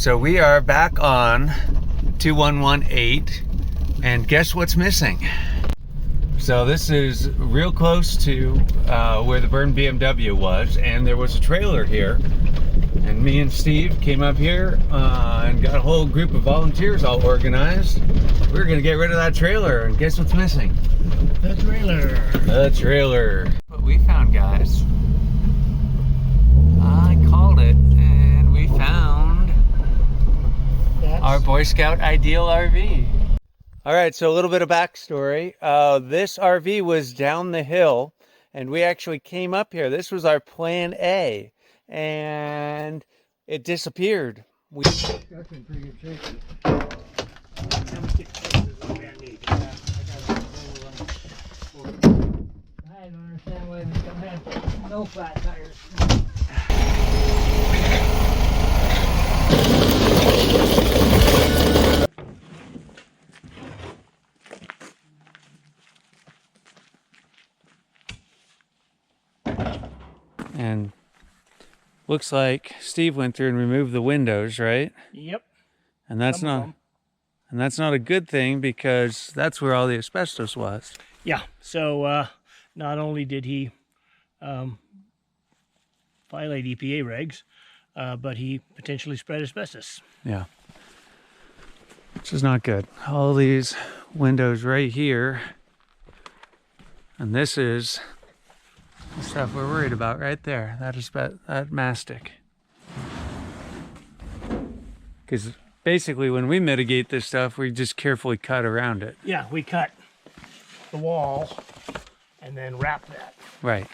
so we are back on 2118, and guess what's missing? So this is real close to where the burned BMW was, and there was a trailer here. And me and Steve came up here and got a whole group of volunteers all organized. We're gonna get rid of that trailer, and guess what's missing? The trailer. The trailer. What we found, guys. I called it, and we found our Boy Scout Ideal RV. All right, so a little bit of backstory. This RV was down the hill, and we actually came up here. This was our plan A, and it disappeared. That's in pretty good shape. I don't understand why we don't have no flat tires. And looks like Steve went through and removed the windows, right? Yep. And that's not a good thing, because that's where all the asbestos was. Yeah. So not only did he violate EPA regs, but he potentially spread asbestos. Yeah. Which is not good. All these windows right here. And this is the stuff we're worried about right there. That is that mastic. Because basically when we mitigate this stuff, we just carefully cut around it. Yeah, we cut the wall and then wrap that. Right.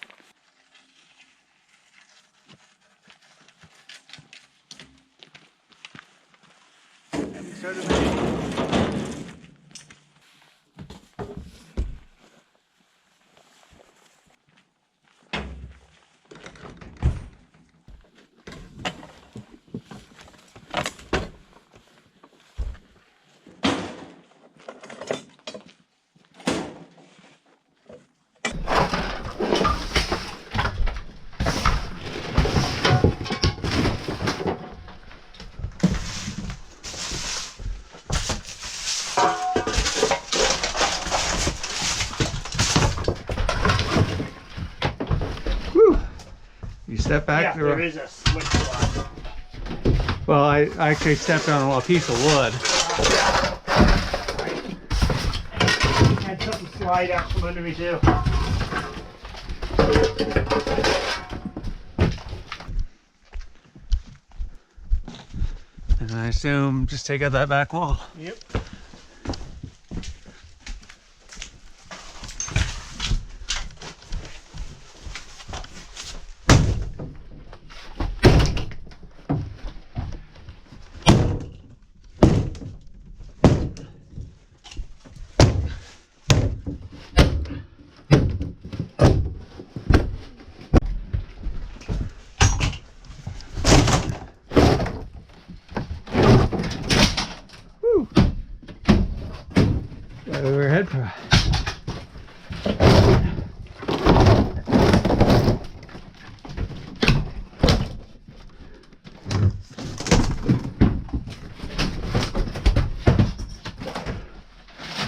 You step back. Yeah, there is a slip slide. Well, I actually stepped on a piece of wood. Had something slide out from under me too. And I assume just take out that back wall. Yep. Overhead.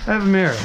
I have a mirror.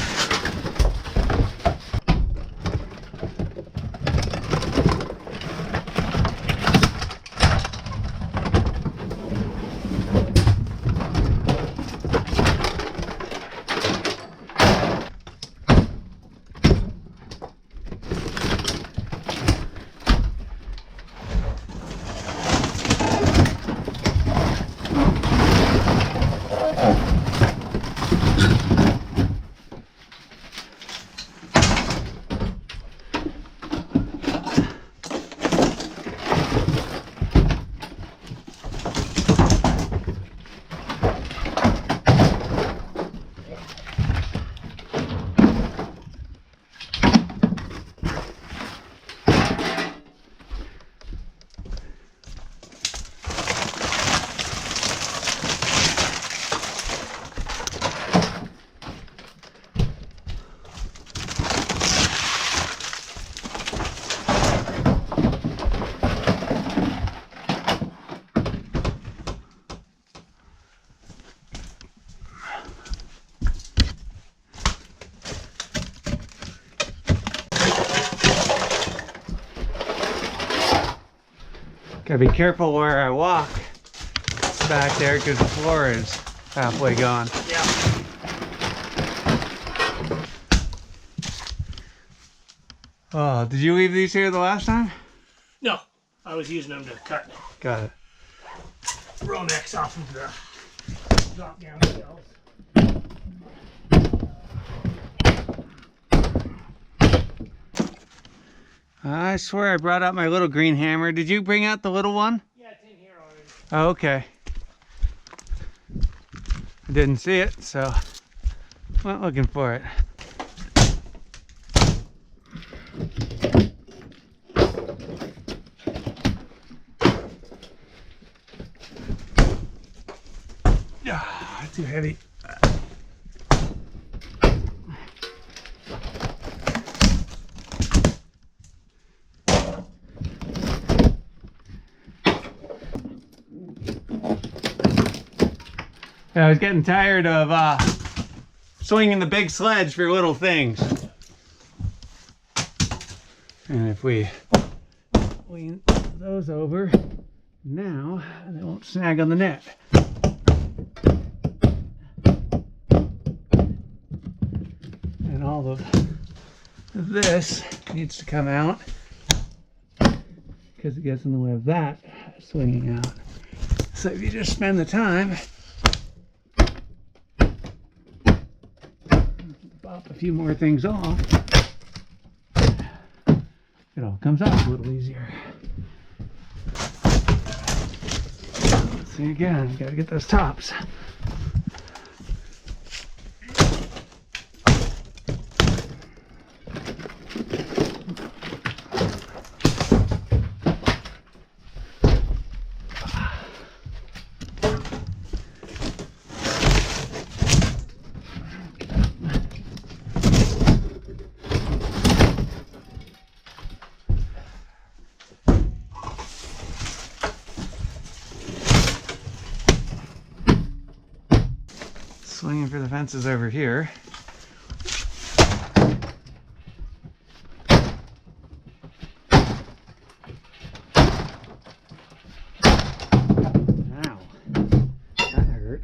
Gotta be careful where I walk back there because the floor is halfway gone. Yeah. Oh, did you leave these here the last time? No, I was using them to cut Got it. Romex off of the drop down shelves. I swear I brought out my little green hammer. Did you bring out the little one? Yeah, it's in here already. Oh, okay. I didn't see it, so went looking for it. Ah, too heavy. I was getting tired of swinging the big sledge for little things. And if we lean those over, now they won't snag on the net. And all of this needs to come out because it gets in the way of that swinging out. So if you just spend the time, pop a few more things off, it all comes out a little easier. Let's see again, gotta get those tops. Swinging for the fences over here. Ow, that hurt.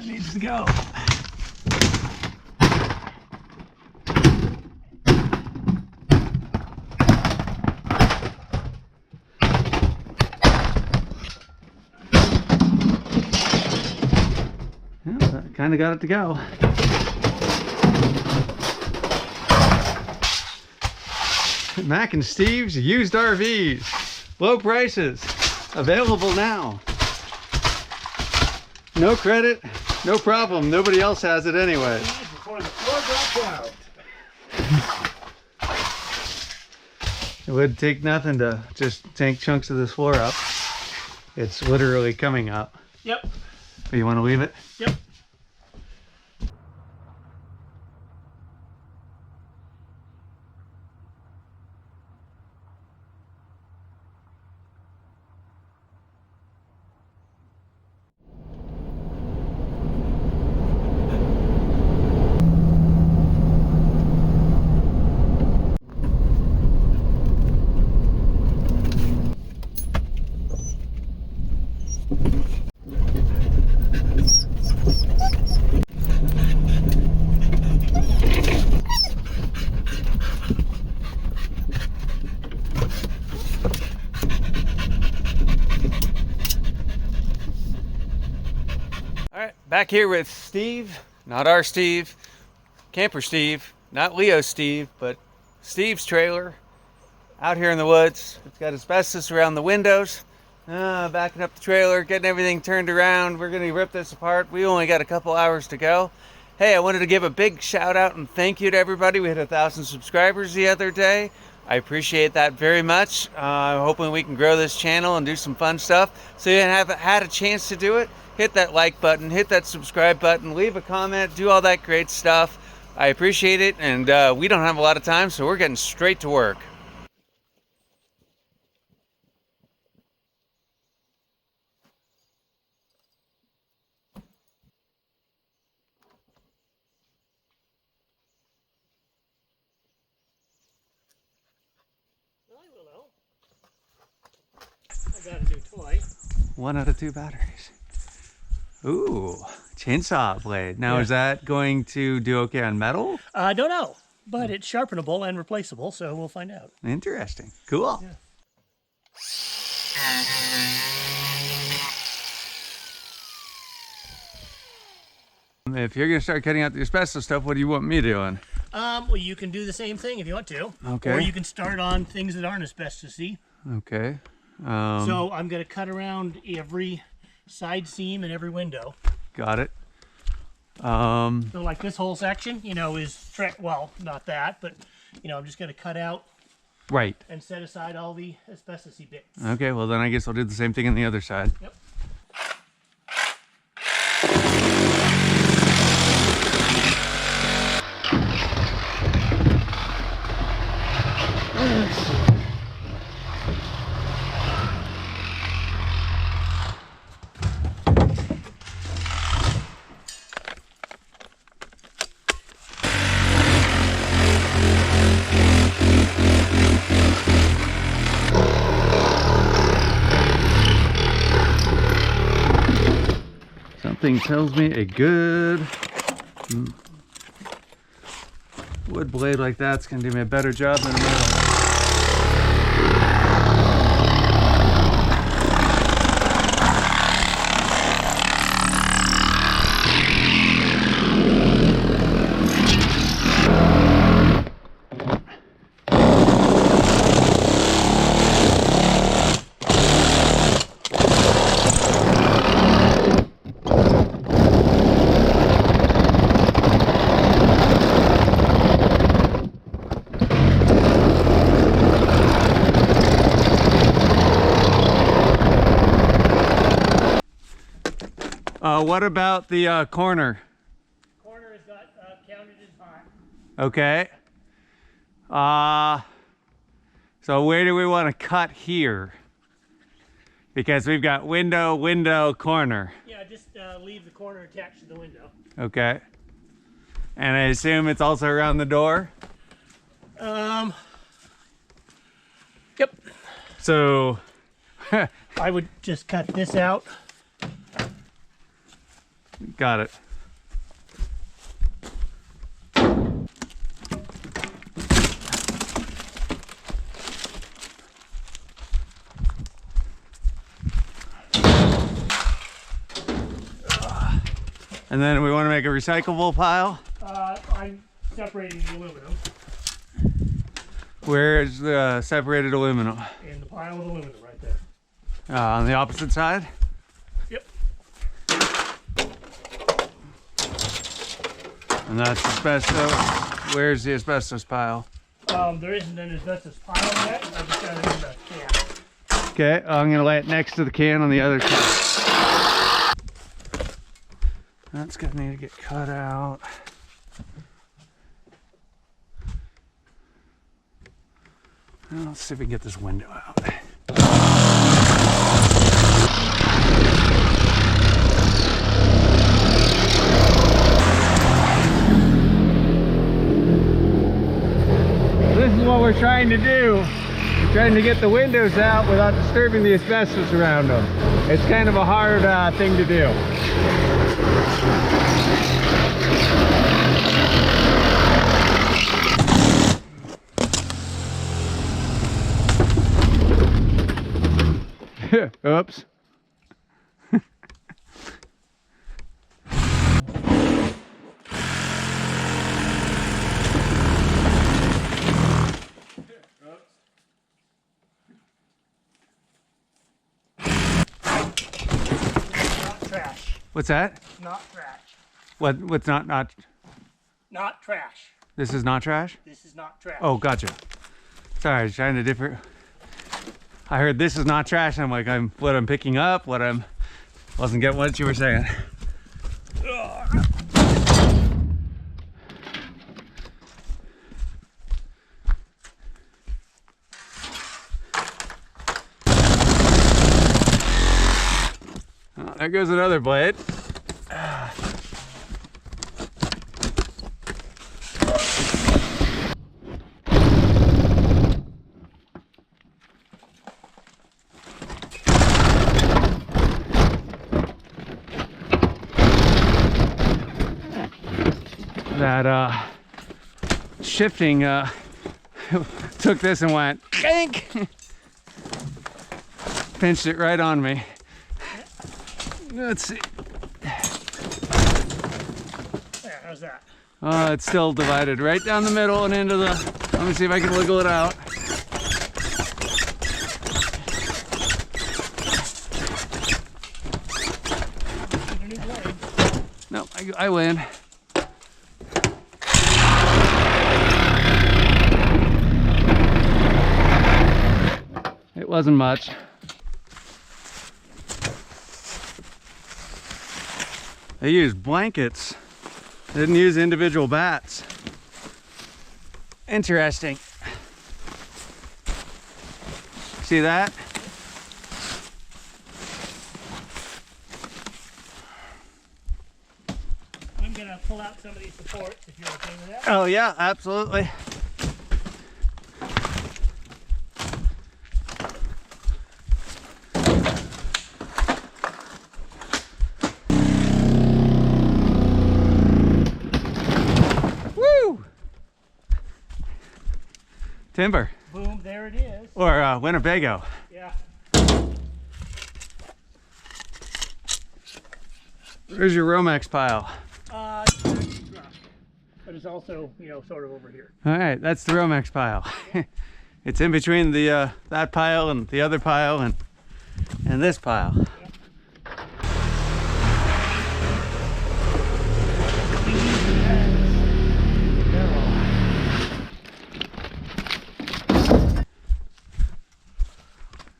Needs to go. Well, kind of got it to go. Mac and Steve's used RVs. Low prices. Available now. No credit. No problem. Nobody else has it anyway. Before the floor drops out. It would take nothing to just take chunks of this floor up. It's literally coming up. Yep. But you want to leave it? Yep. Back here with Steve, not our Steve, Camper Steve, not Leo Steve, but Steve's trailer out here in the woods. It's got asbestos around the windows. Backing up the trailer, getting everything turned around. We're going to rip this apart. We only got a couple hours to go. Hey, I wanted to give a big shout out and thank you to everybody. We had 1,000 subscribers the other day. I appreciate that very much. Hoping we can grow this channel and do some fun stuff. So you have had a chance to do it, hit that like button, hit that subscribe button, leave a comment, do all that great stuff. I appreciate it, and we don't have a lot of time, so we're getting straight to work. I got a new toy. 1 out of 2 batteries. Ooh, chainsaw blade. Now, Yeah. Is that going to do okay on metal? I don't know, but it's sharpenable and replaceable, so we'll find out. Interesting. Cool. Yeah. If you're going to start cutting out the asbestos stuff, what do you want me doing? Well, you can do the same thing if you want to. Okay. Or you can start on things that aren't asbestos-y. Okay. So I'm going to cut around every side seam and every window. Got it. So like this whole section, you know, is, well, not that, but, you know, I'm just going to cut out Right. and set aside all the asbestos-y bits. Okay, well then I guess I'll do the same thing on the other side. Yep. Something tells me a good wood blade like that's going to do me a better job than a metal. What about the corner? Corner is got counted as hot. Okay. So where do we want to cut here? Because we've got window, window, corner. Yeah, just leave the corner attached to the window. Okay. And I assume it's also around the door? Yep. So I would just cut this out. got it. And then we want to make a recyclable pile. I'm separating the aluminum Where is the separated aluminum? in the pile of aluminum right there. On the opposite side? Yep. And that's asbestos. Where's the asbestos pile? There isn't an asbestos pile yet. I just got it in the can. Okay, I'm going to lay it next to the can on the other side. That's going to need to get cut out. Well, let's see if we can get this window out. This is what we're trying to do. We're trying to get the windows out without disturbing the asbestos around them. It's kind of a hard thing to do. Oops. Not trash. What's that? Not trash. What's not? Not trash. This is not trash? This is not trash. Oh, gotcha. Sorry, I was trying to differ. I heard this is not trash, and I'm like, what I'm picking up, wasn't getting what you were saying. Oh, there goes another blade. That shifting took this and went yank, pinched it right on me. Let's see. There, how's that? It's still divided right down the middle and into the. Let me see if I can wiggle it out. No, I win. It wasn't much. They used blankets. They didn't use individual bats. Interesting. See that? I'm gonna pull out some of these supports if you're okay with that. Oh yeah, absolutely. Timber. Boom, there it is. Or Winnebago. Yeah. Where's your Romex pile? But it's also, you know, sort of over here. All right, that's the Romex pile. It's in between the that pile and the other pile and this pile. Yep.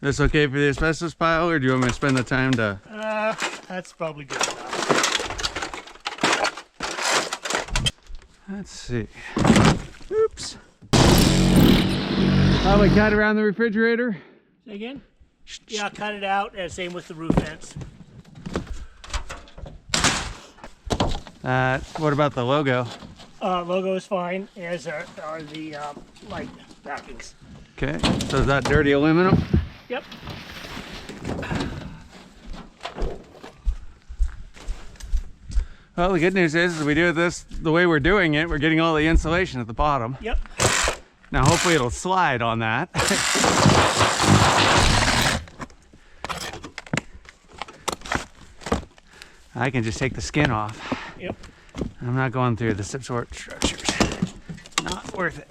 This okay for the asbestos pile, or do you want me to spend the time to? That's probably good enough. Let's see. Oops. Probably cut around the refrigerator. Say again? Yeah, cut it out, and same with the roof vents. What about the logo? Logo is fine, as are the light backings. Okay, so is that dirty aluminum? Yep. Well, the good news is we do this the way we're doing it. We're getting all the insulation at the bottom. Yep. Now, hopefully it'll slide on that. I can just take the skin off. Yep. I'm not going through the support structures. Not worth it.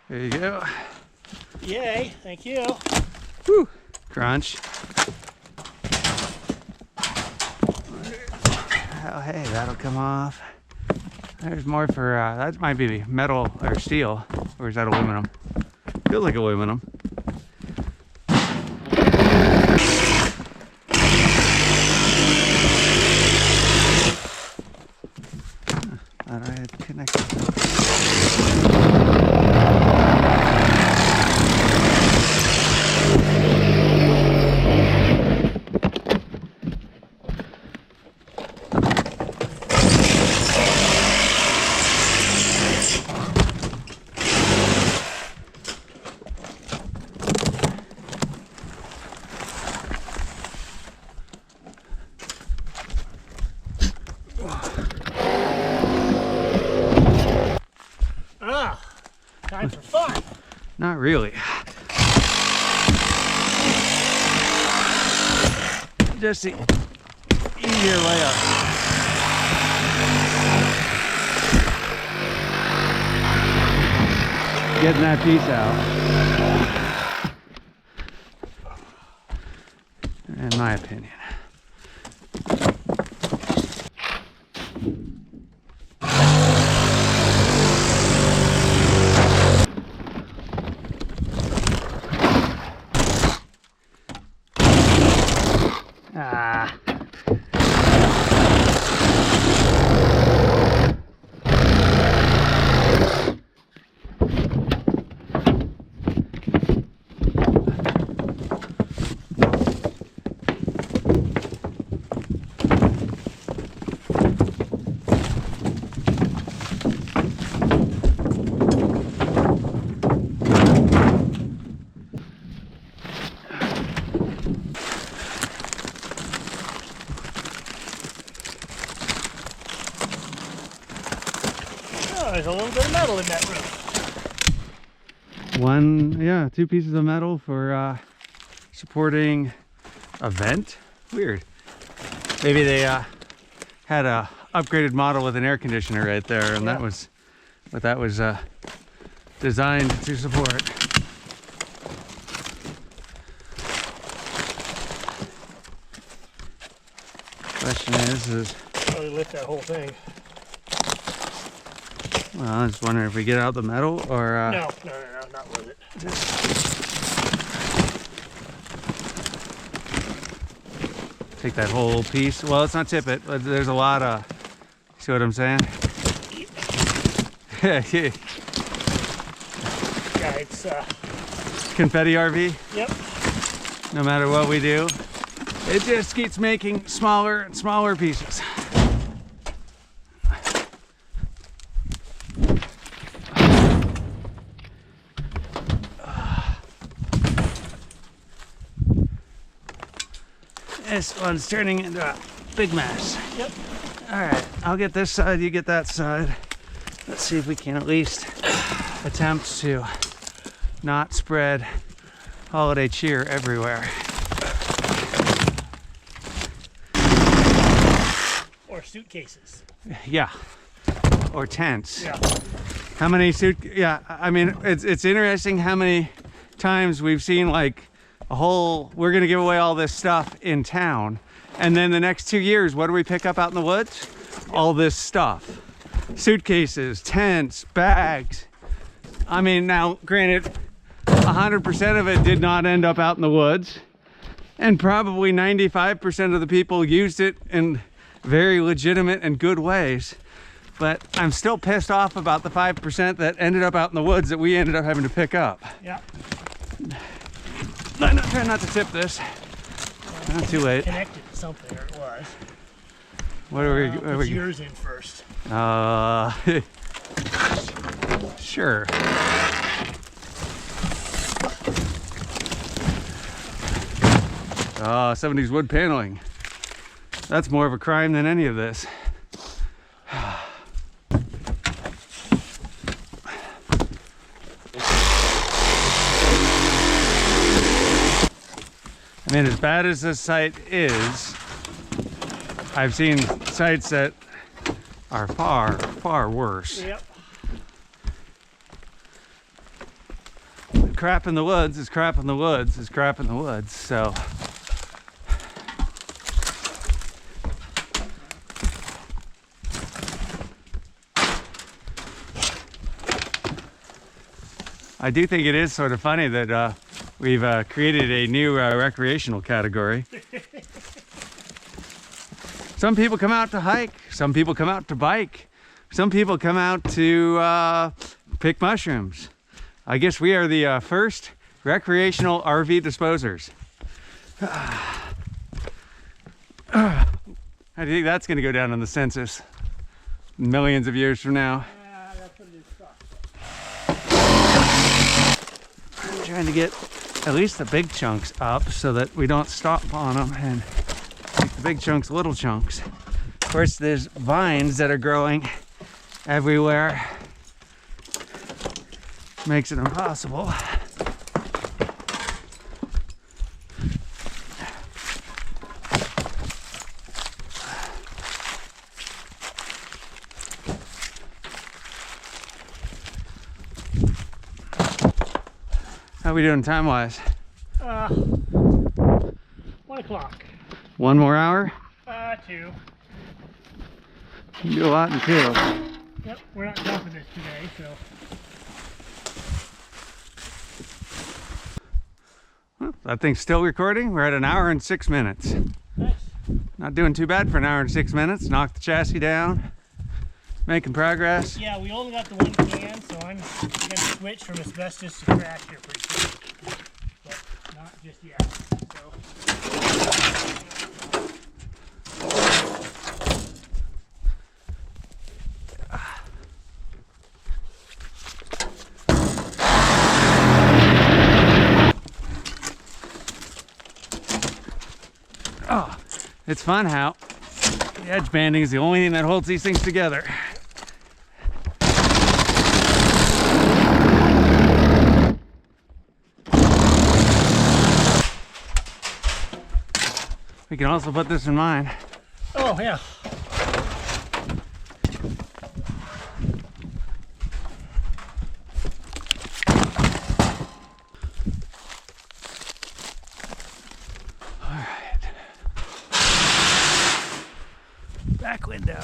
There you go. Yay, thank you. Whew. Crunch. Oh, hey, that'll come off. There's more for, that might be metal or steel, or is that aluminum? Feels like aluminum. Thought I had connected. Time for fun. Not really. Just the easier layup. getting that piece out. In my opinion. There's a little bit of metal in that room. Two pieces of metal for supporting a vent. Weird. Maybe they had a upgraded model with an air conditioner right there, and that was what that was designed to support. Question is probably lift that whole thing. Well, I was just wondering if we get out the metal or No, not with it. Take that whole piece. Well, let's not tip it. There's a lot of. See what I'm saying? Yeah, it's confetti RV. Yep. No matter what we do, it just keeps making smaller and smaller pieces. This one's turning into a big mess. Yep. All right, I'll get this side, you get that side. Let's see if we can at least attempt to not spread holiday cheer everywhere. Or suitcases. Yeah, or tents. Yeah. How many I mean, it's interesting how many times we've seen like a whole, we're gonna give away all this stuff in town, and then the next 2 years, what do we pick up out in the woods? All this stuff. Suitcases, tents, bags. I mean, now granted, 100% of it did not end up out in the woods, and probably 95% of the people used it in very legitimate and good ways. But I'm still pissed off about the 5% that ended up out in the woods that we ended up having to pick up. Yeah. I'm trying not to tip this. Not too late. Connected to something, or it was. What are we? Put yours in first. Sure. 70s wood paneling. That's more of a crime than any of this. I mean, as bad as this site is, I've seen sites that are far, far worse. Yep. Crap in the woods is crap in the woods is crap in the woods, so. I do think it is sort of funny that we've created a new recreational category. Some people come out to hike, some people come out to bike, some people come out to pick mushrooms. I guess we are the first recreational RV disposers. How do you think that's going to go down on the census millions of years from now? I'm trying to get at least the big chunks up so that we don't stop on them and make the big chunks little chunks. Of course, there's vines that are growing everywhere. Makes it impossible. How we doing time-wise? 1 o'clock. 1 more hour? 2. You can do a lot in 2. Yep, we're not dumping this today, so. Well, that thing's still recording. We're at 1 hour and 6 minutes. Nice. Not doing too bad for 1 hour and 6 minutes. Knocked the chassis down. Making progress. Yeah, we only got the 1 can, so I'm gonna switch from asbestos to trash here pretty soon. But not just yet. So. Oh, it's fun how the edge banding is the only thing that holds these things together. We can also put this in mine. Oh, yeah. All right. Back window.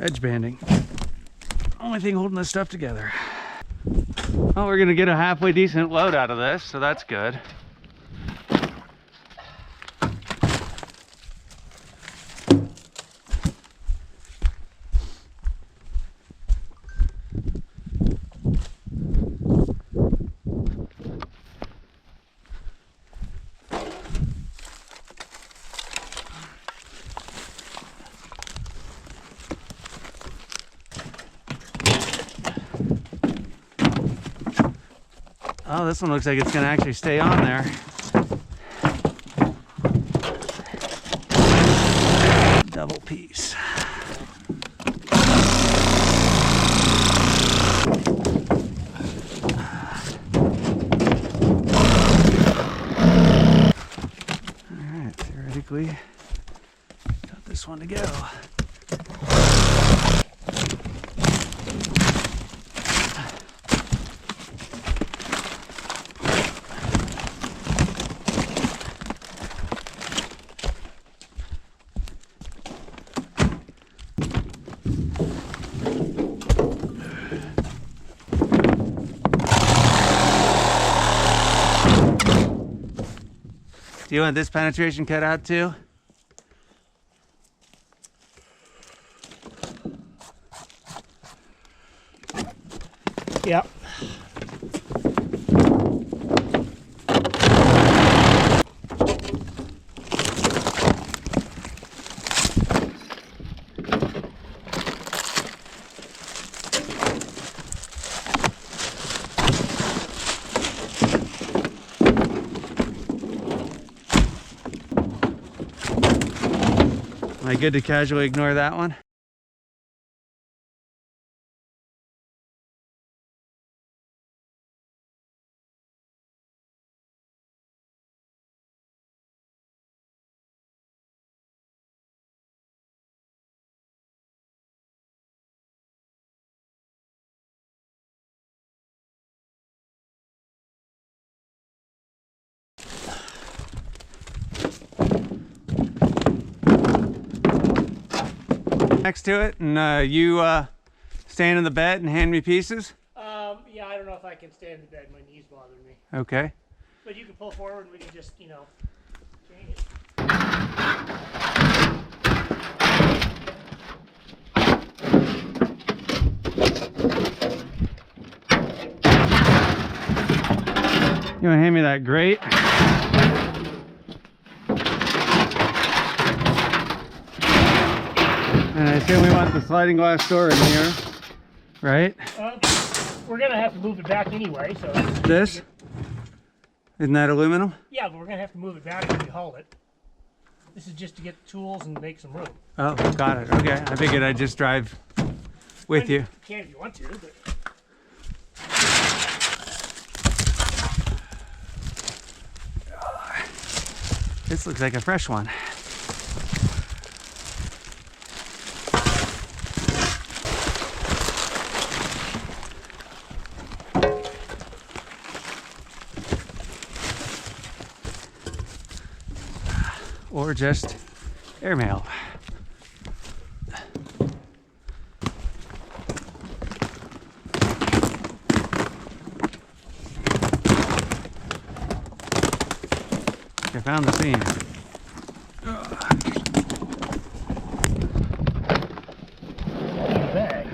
Edge banding. Only thing holding this stuff together. Well, we're gonna get a halfway decent load out of this, so that's good. Oh, this one looks like it's gonna actually stay on there. Double piece. All right, theoretically, got this one to go. Do you want this penetration cut out too? Yep. Am I good to casually ignore that one? Next to it, and you stand in the bed and hand me pieces? Yeah, I don't know if I can stand in bed. My knees bother me. Okay. But you can pull forward and we can just, you know, change it. You want to hand me that grate? And I assume we want the sliding glass door in here, right? we're gonna have to move it back anyway. So This? Isn't that aluminum? yeah, but we're gonna have to move it back if we haul it. This is just to get the tools and make some room. Oh, got it. Okay, I figured I'd just drive with you. You can if you want to, but This looks like a fresh one. Or just airmail. I found the seam. bag.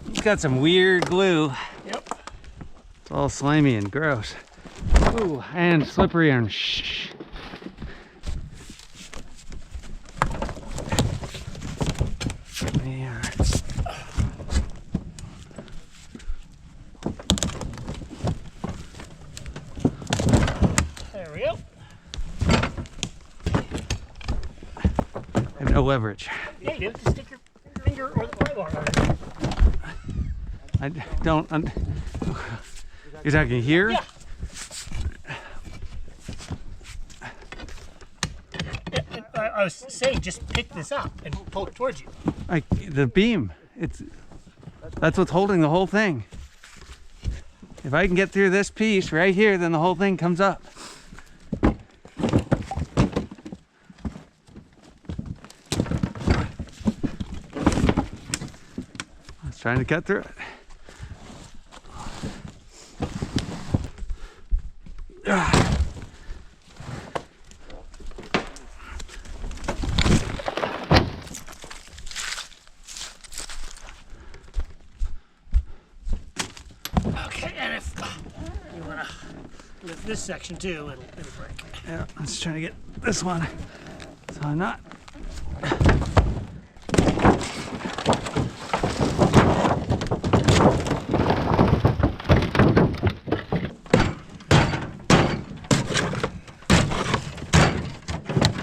It's got some weird glue. Yep. It's all slimy and gross. Ooh, and slippery and shh. Yeah. There we go. I have no leverage. Yeah, you do. Just stick your finger or the pry bar on it. I don't. You're talking here? Yeah. I was saying, just pick this up and pull it towards you. Like the beam. That's what's holding the whole thing. If I can get through this piece right here, then the whole thing comes up. I was trying to cut through it. Okay, and if you want to lift this section too, it'll break. Yeah, I'm just trying to get this one. So I'm not.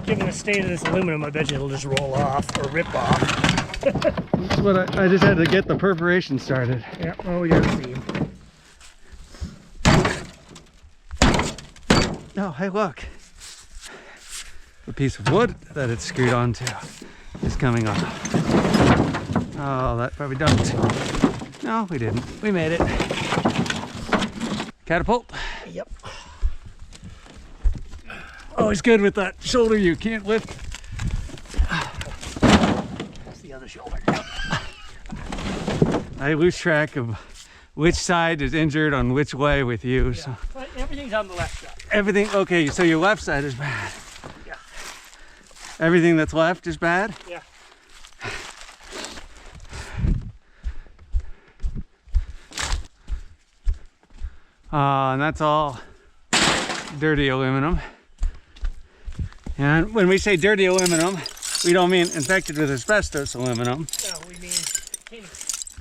Given the state of this aluminum, I bet you it'll just roll off or rip off. That's what I just had to get the perforation started. Yeah, well, we got a seam. Oh, hey, look. The piece of wood that it's screwed onto is coming off. Oh, that probably dumped. No, we didn't. We made it. Catapult. Yep. Always good with that shoulder you can't lift. That's the other shoulder. I lose track of which side is injured on which way with you. So But everything's on the left side. everything, okay, so your left side is bad. Yeah. Everything that's left is bad? Yeah. And that's all dirty aluminum. And when we say dirty aluminum, we don't mean infected with asbestos aluminum. No, we mean tinny.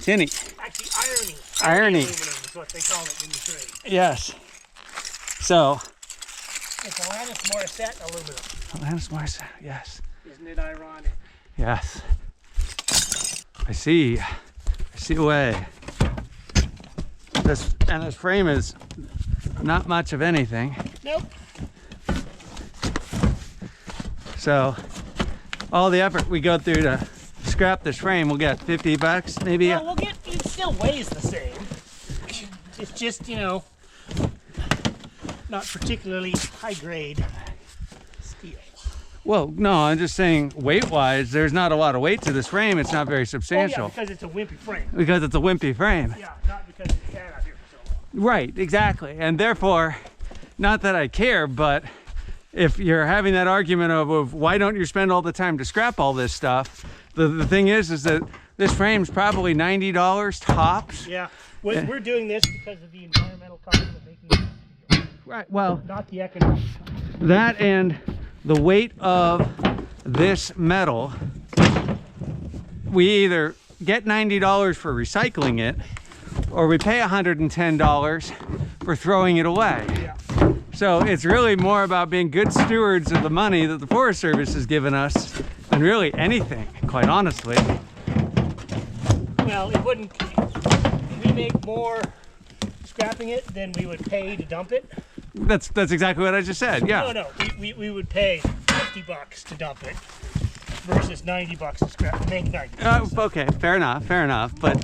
Tinny. Actually, irony. Irony. Aluminum is what they call it in the trade. Yes. So, It's Alanis Morissette aluminum. Alanis Morissette, yes. Isn't it ironic? Yes. I see. I see a way. This frame is not much of anything. Nope. So all the effort we go through to scrap this frame, we'll get 50 bucks maybe. Well, we'll get, it still weighs the same. It's just, you know, not particularly high grade steel. Well, no, I'm just saying weight-wise, there's not a lot of weight to this frame. It's not very Oh, substantial. yeah, because it's a wimpy frame. Because it's a wimpy frame. Yeah, not because it's sat out here for so long. Right, exactly. And therefore, not that I care, but if you're having that argument of why don't you spend all the time to scrap all this stuff, the thing is that this frame's probably $90 tops. Yeah, we're doing this because of the environmental cost of making it. Right, well, Not the economic cost. that and the weight of this metal, we either get $90 for recycling it, or we pay $110 for throwing it away. Yeah. So it's really more about being good stewards of the money that the Forest Service has given us than really anything, quite honestly. Well, it wouldn't. If we make more scrapping it than we would pay to dump it. That's exactly what I just said. Yeah. No, we would pay $50 to dump it versus $90 to scrap to make 90. Okay, fair enough. But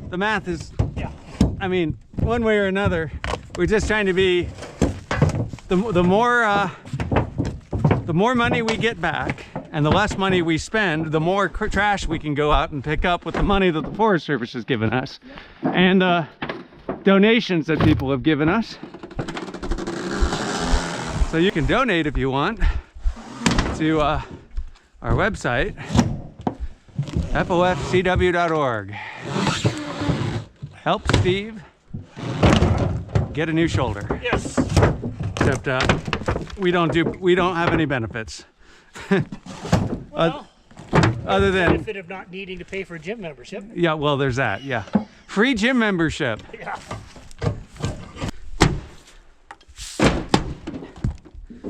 the math is, Yeah. I mean, one way or another, we're just trying to be the more money we get back and the less money we spend, the more trash we can go out and pick up with the money that the Forest Service has given us and donations that people have given us. So you can donate if you want to our website, fofcw.org. Help Steve get a new shoulder. Yes. Except we don't have any benefits. Well, other than benefit of not needing to pay for a gym membership. Yeah, well, there's that. Yeah, free gym membership. Yeah.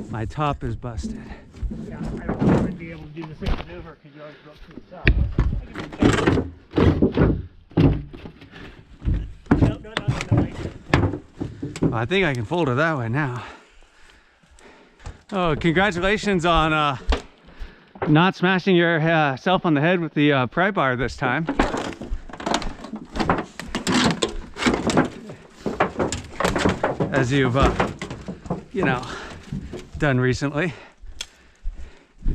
My top is busted. Yeah, I don't know if I'd be able to do the same maneuver because you always broke through the top. No. Well, I think I can fold it that way now. Oh, congratulations on not smashing yourself on the head with the pry bar this time. As you've, done recently.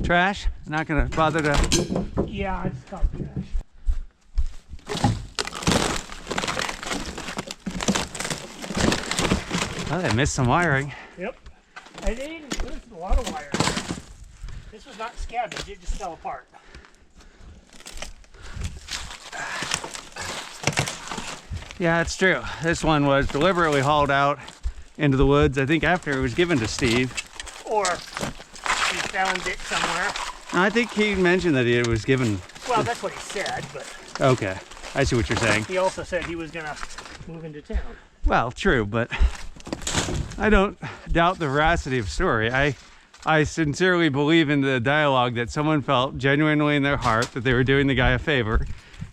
Trash? Not gonna bother to. Yeah, it's tough trash. Oh, they missed some wiring. Yep. I didn't. There's a lot of wire. This was not scavenged, it just fell apart. Yeah, it's true. This one was deliberately hauled out into the woods, I think after it was given to Steve. Or he found it somewhere. I think he mentioned that it was given. Well, that's what he said, but Okay, I see what you're saying. he also said he was gonna move into town. Well, true, but I don't doubt the veracity of the story. I sincerely believe in the dialogue that someone felt genuinely in their heart that they were doing the guy a favor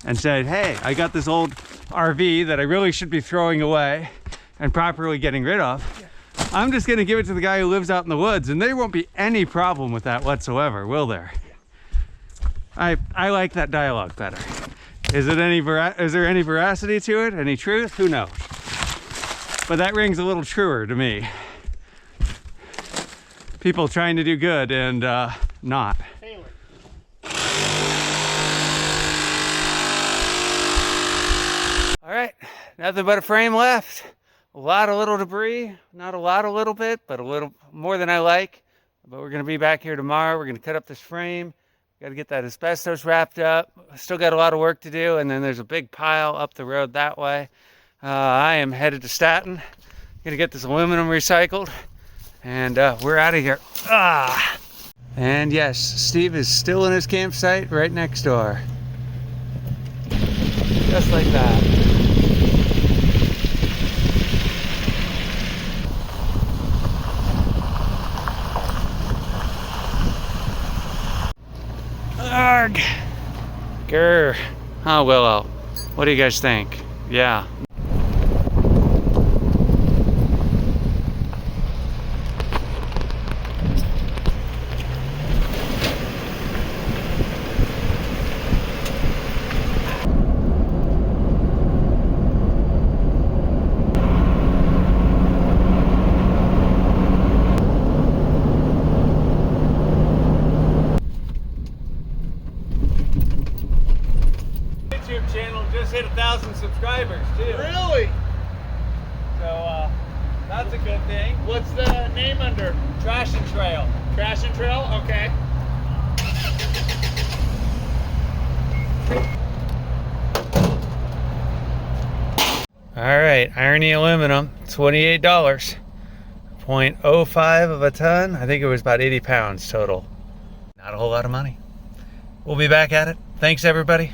and said, hey, I got this old RV that I really should be throwing away and properly getting rid of. I'm just going to give it to the guy who lives out in the woods, and there won't be any problem with that whatsoever, will there? I like that dialogue better. Is there any veracity to it? Any truth? Who knows? But that rings a little truer to me. People trying to do good and not. Anyway. All right, nothing but a frame left. A lot of little debris, not a lot, a little bit, but a little more than I like. But we're gonna be back here tomorrow. We're gonna cut up this frame. Got to get that asbestos wrapped up. Still got a lot of work to do, and then there's a big pile up the road that way. I am headed to Staten. Gonna get this aluminum recycled, and we're out of here. And yes, Steve is still in his campsite right next door. Just like that. Arg! Grr. Oh, Willow. What do you guys think? Yeah. YouTube channel just hit 1,000 subscribers too. Really? So that's a good thing. What's the name under? Trash and Trail. Trash and Trail? Okay. All right, Irony Aluminum, $28. 0.05 of a ton. I think it was about 80 pounds total. Not a whole lot of money. We'll be back at it. Thanks, everybody.